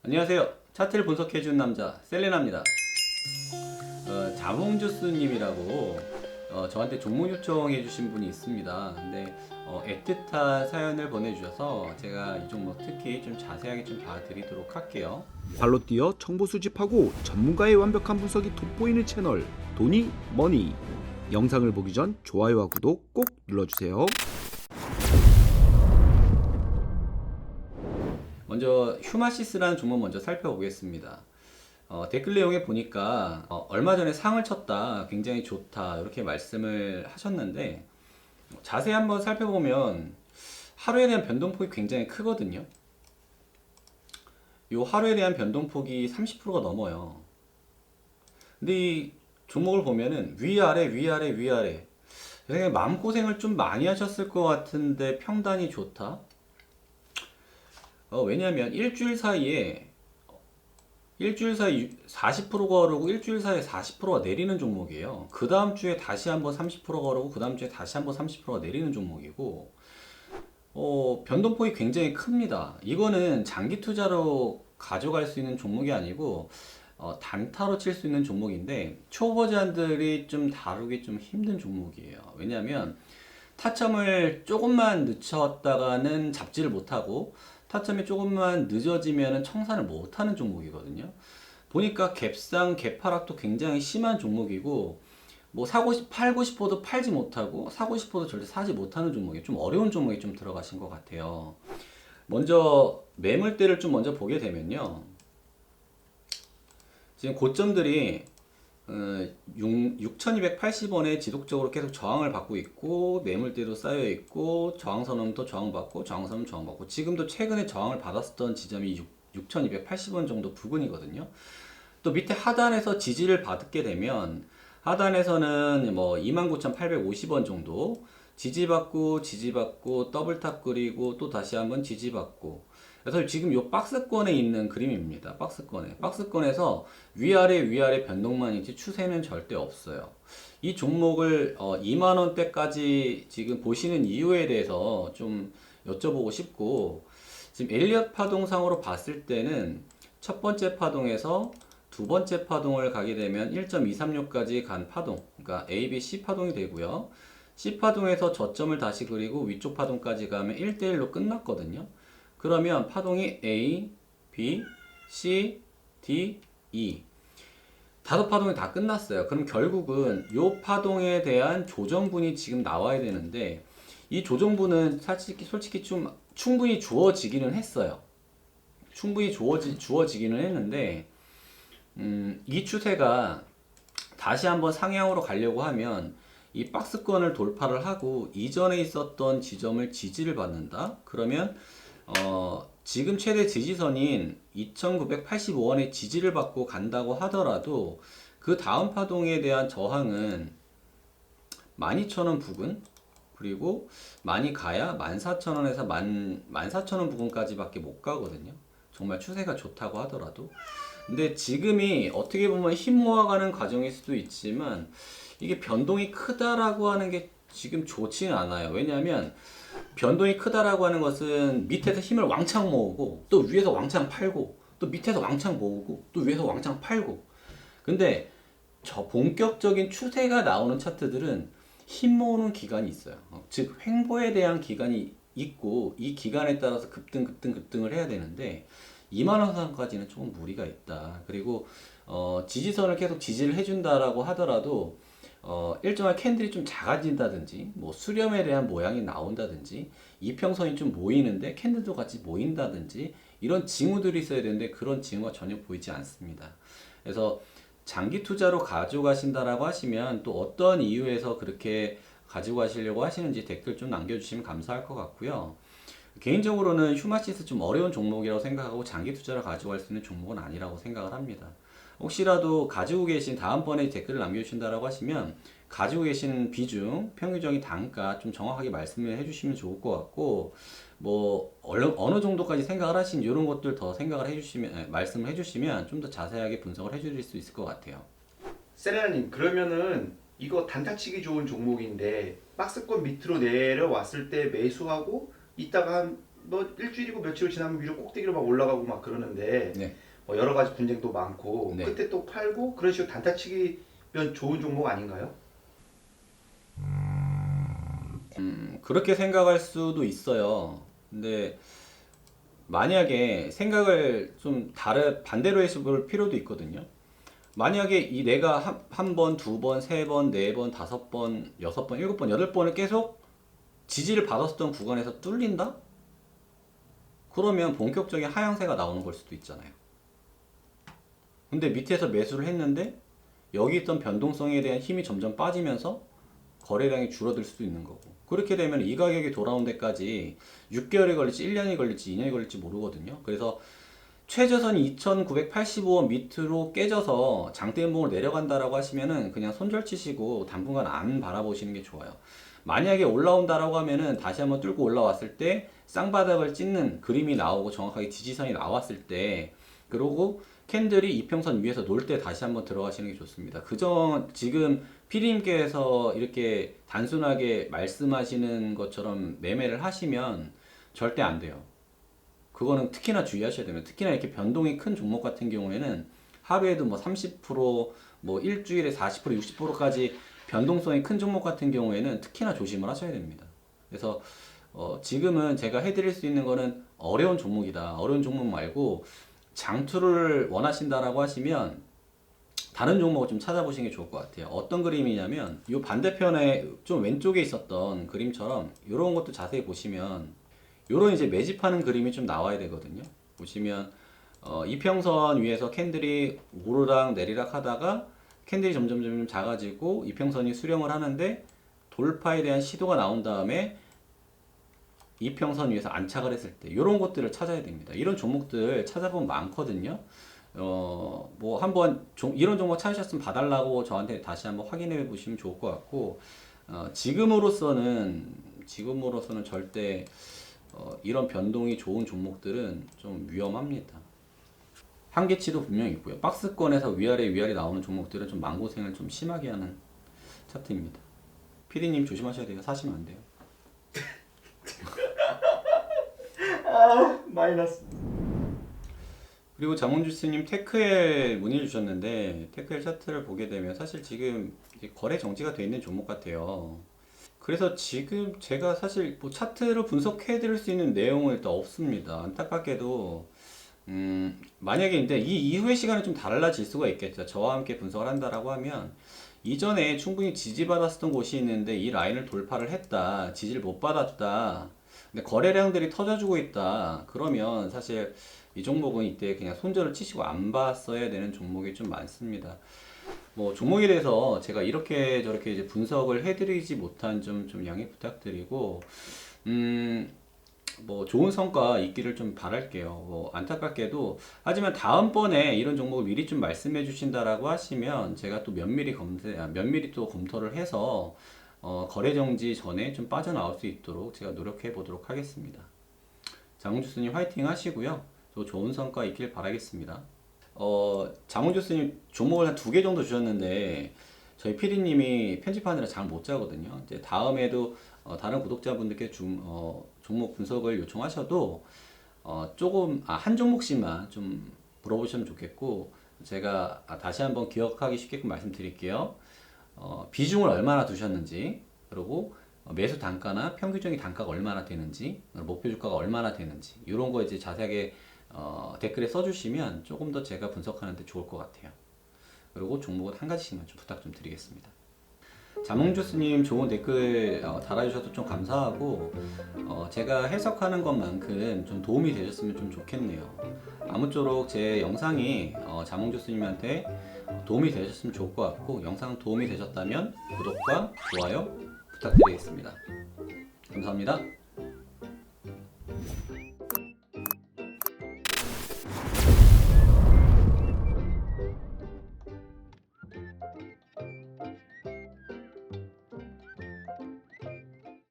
안녕하세요. 차트를 분석해주는 남자 셀레나입니다. 자몽주스님이라고 저한테 종목 요청해주신 분이 있습니다. 근데 애틋한 사연을 보내주셔서 제가 이 종목 특히 좀 자세하게 좀 봐드리도록 할게요. 발로 뛰어 정보 수집하고 전문가의 완벽한 분석이 돋보이는 채널 도니 머니. 영상을 보기 전 좋아요와 구독 꼭 눌러주세요. 먼저 휴마시스라는 종목 먼저 살펴보겠습니다. 댓글 내용에 보니까 얼마 전에 상을 쳤다, 굉장히 좋다 이렇게 말씀을 하셨는데 자세히 한번 살펴보면 하루에 대한 변동폭이 굉장히 크거든요. 이 하루에 대한 변동폭이 30%가 넘어요. 근데 이 종목을 보면은 위아래 위아래 위아래 되게 마음고생을 좀 많이 하셨을 것 같은데 평단이 좋다. 왜냐면 일주일 사이 40%가 오르고 일주일 사이에 40%가 내리는 종목이에요. 그 다음 주에 다시 한번 30%가 오르고 그 다음 주에 다시 한번 30%가 내리는 종목이고 변동폭이 굉장히 큽니다. 이거는 장기 투자로 가져갈 수 있는 종목이 아니고 단타로 칠 수 있는 종목인데 초보자들이 좀 다루기 좀 힘든 종목이에요. 왜냐하면 타점을 조금만 늦췄다가는 잡지를 못하고 타점이 조금만 늦어지면 청산을 못하는 종목이거든요. 보니까 갭상 갭하락도 굉장히 심한 종목이고 뭐 팔고 싶어도 팔지 못하고 사고 싶어도 절대 사지 못하는 종목이 좀 어려운 종목이 좀 들어가신 것 같아요. 먼저 매물대를 좀 먼저 보게 되면요. 지금 고점들이 6,280원에 지속적으로 계속 저항을 받고 있고 매물대도 쌓여 있고 저항선은 저항받고 저항선은 저항받고 지금도 최근에 저항을 받았었던 지점이 6,280원 정도 부근이거든요. 또 밑에 하단에서 지지를 받게 되면 하단에서는 뭐 29,850원 정도 지지받고 더블탑 그리고 또 다시 한번 지지받고 그래서 지금 이 박스권에 있는 그림입니다. 박스권에서 위아래 변동만 있지 추세는 절대 없어요. 이 종목을 2만원대까지 지금 보시는 이유에 대해서 좀 여쭤보고 싶고 지금 엘리엇 파동상으로 봤을 때는 첫 번째 파동에서 두 번째 파동을 가게 되면 1.236까지 간 파동, 그러니까 A, B, C 파동이 되고요. C 파동에서 저점을 다시 그리고 위쪽 파동까지 가면 1대1로 끝났거든요. 그러면 파동이 A, B, C, D, E 다섯 파동이 다 끝났어요. 그럼 결국은 이 파동에 대한 조정분이 지금 나와야 되는데 이 조정분은 솔직히 좀 충분히 주어지기는 했어요. 충분히 주어지기는 했는데 이 추세가 다시 한번 상향으로 가려고 하면 이 박스권을 돌파를 하고 이전에 있었던 지점을 지지를 받는다. 그러면 지금 최대 지지선인 2,985원의 지지를 받고 간다고 하더라도 그 다음 파동에 대한 저항은 12,000원 부근 그리고 많이 가야 14,000원에서 14,000원 부근까지밖에 못 가거든요. 정말 추세가 좋다고 하더라도. 근데 지금이 어떻게 보면 힘 모아가는 과정일 수도 있지만 이게 변동이 크다라고 하는 게 지금 좋지는 않아요. 왜냐하면 변동이 크다라고 하는 것은 밑에서 힘을 왕창 모으고 또 위에서 왕창 팔고 또 밑에서 왕창 모으고 또 위에서 왕창 팔고 근데 저 본격적인 추세가 나오는 차트들은 힘 모으는 기간이 있어요. 즉 횡보에 대한 기간이 있고 이 기간에 따라서 급등을 해야 되는데 2만 원 선까지는 조금 무리가 있다. 그리고 지지선을 계속 지지를 해준다라고 하더라도 일정한 캔들이 좀 작아진다든지 뭐 수렴에 대한 모양이 나온다든지 이평선이 좀 모이는데 캔들도 같이 모인다든지 이런 징후들이 있어야 되는데 그런 징후가 전혀 보이지 않습니다. 그래서 장기 투자로 가져가신다라고 하시면 또 어떤 이유에서 그렇게 가지고 가시려고 하시는지 댓글 좀 남겨주시면 감사할 것 같고요. 개인적으로는 휴마시스 좀 어려운 종목이라고 생각하고 장기 투자를 가져갈 수 있는 종목은 아니라고 생각을 합니다. 혹시라도 가지고 계신 다음번에 댓글을 남겨주신다라고 하시면 가지고 계신 비중, 평균적인 단가 좀 정확하게 말씀을 해주시면 좋을 것 같고 뭐 어느 정도까지 생각을 하신 이런 것들 더 생각을 해주시면 말씀을 해주시면 좀 더 자세하게 분석을 해주실 수 있을 것 같아요. 세레나님, 그러면은 이거 단타치기 좋은 종목인데 박스권 밑으로 내려왔을 때 매수하고 이따가 한 뭐 일주일이고 며칠 지나면 위로 꼭대기로 막 올라가고 막 그러는데 네. 뭐 여러 가지 분쟁도 많고 네. 그때 또 팔고 그런 식으로 단타치기면 좋은 종목 아닌가요? 그렇게 생각할 수도 있어요. 근데 만약에 생각을 좀 반대로 해서 볼 필요도 있거든요. 만약에 이 내가 한 번, 두 번, 세 번, 네 번, 다섯 번, 여섯 번, 일곱 번, 여덟 번을 계속 지지를 받았었던 구간에서 뚫린다? 그러면 본격적인 하향세가 나오는 걸 수도 있잖아요. 근데 밑에서 매수를 했는데 여기 있던 변동성에 대한 힘이 점점 빠지면서 거래량이 줄어들 수도 있는 거고, 그렇게 되면 이 가격이 돌아온 데까지 6개월이 걸릴지 1년이 걸릴지 2년이 걸릴지 모르거든요. 그래서 최저선이 2,985원 밑으로 깨져서 장대음봉으로 내려간다라고 하시면은 그냥 손절 치시고 당분간 안 바라보시는 게 좋아요. 만약에 올라온다라고 하면은 다시 한번 뚫고 올라왔을 때 쌍바닥을 찍는 그림이 나오고 정확하게 지지선이 나왔을 때, 그리고 캔들이 이평선 위에서 놀 때 다시 한번 들어가시는 게 좋습니다. 지금 피디님께서 이렇게 단순하게 말씀하시는 것처럼 매매를 하시면 절대 안 돼요. 그거는 특히나 주의하셔야 됩니다. 특히나 이렇게 변동이 큰 종목 같은 경우에는 하루에도 뭐 30%, 뭐 일주일에 40%, 60%까지 변동성이 큰 종목 같은 경우에는 특히나 조심을 하셔야 됩니다. 그래서 지금은 제가 해드릴 수 있는 거는 어려운 종목이다. 어려운 종목 말고 장투를 원하신다라고 하시면 다른 종목을 좀 찾아보시는 게 좋을 것 같아요. 어떤 그림이냐면 이 반대편에 좀 왼쪽에 있었던 그림처럼 이런 것도 자세히 보시면 요런 이제 매집하는 그림이 좀 나와야 되거든요. 보시면 이평선 위에서 캔들이 오르락 내리락 하다가 캔들이 점점 작아지고 이평선이 수렴을 하는데 돌파에 대한 시도가 나온 다음에 이평선 위에서 안착을 했을 때 이런 것들을 찾아야 됩니다. 이런 종목들 찾아보면 많거든요. 뭐 한번 이런 종목 찾으셨으면 봐달라고 저한테 다시 한번 확인해 보시면 좋을 것 같고, 지금으로서는 절대 이런 변동이 좋은 종목들은 좀 위험합니다. 한계치도 분명히 있고요. 박스권에서 위아래 나오는 종목들은 좀 망고생을 좀 심하게 하는 차트입니다. 피디님 조심하셔야 돼요. 사시면 안 돼요. 마이너스. 그리고 장훈주스님 테크엘 문의를 주셨는데, 테크엘 차트를 보게 되면 사실 지금 이제 거래 정지가 돼 있는 종목 같아요. 그래서 지금 제가 사실 뭐 차트로 분석해 드릴 수 있는 내용은 일단 없습니다. 안타깝게도 만약에 이제 이 이후의 시간이 좀 달라질 수가 있겠죠. 저와 함께 분석을 한다라고 하면 이전에 충분히 지지받았었던 곳이 있는데 이 라인을 돌파를 했다, 지지를 못 받았다, 근데 거래량들이 터져주고 있다, 그러면 사실 이 종목은 이때 그냥 손절을 치시고 안 봤어야 되는 종목이 좀 많습니다. 뭐 종목에 대해서 제가 이렇게 저렇게 이제 분석을 해드리지 못한 점 좀 양해 부탁드리고, 뭐 좋은 성과 있기를 좀 바랄게요. 뭐 안타깝게도, 하지만 다음번에 이런 종목을 미리 좀 말씀해 주신다라고 하시면 제가 또 면밀히 또 검토를 해서 거래 정지 전에 좀 빠져나올 수 있도록 제가 노력해 보도록 하겠습니다. 장훈주스님 화이팅 하시고요. 또 좋은 성과 있길 바라겠습니다. 장훈주스님 종목을 한 2개 정도 주셨는데 저희 피디님이 편집하느라 잠을 못 자거든요. 이제 다음에도 다른 구독자분들께 종목 분석을 요청하셔도 조금 한 종목씩만 좀 물어보시면 좋겠고, 제가 다시 한번 기억하기 쉽게끔 말씀드릴게요. 비중을 얼마나 두셨는지, 그리고 매수 단가나 평균적인 단가가 얼마나 되는지, 목표 주가가 얼마나 되는지, 이런 거 이제 자세하게 댓글에 써주시면 조금 더 제가 분석하는데 좋을 것 같아요. 그리고 종목은 한 가지씩만 좀 부탁 좀 드리겠습니다. 자몽주스님 좋은 댓글 달아주셔서 좀 감사하고, 제가 해석하는 것만큼 좀 도움이 되셨으면 좀 좋겠네요. 아무쪼록 제 영상이 자몽주스님한테 도움이 되셨으면 좋을 것 같고, 영상 도움이 되셨다면 구독과 좋아요 부탁드리겠습니다. 감사합니다.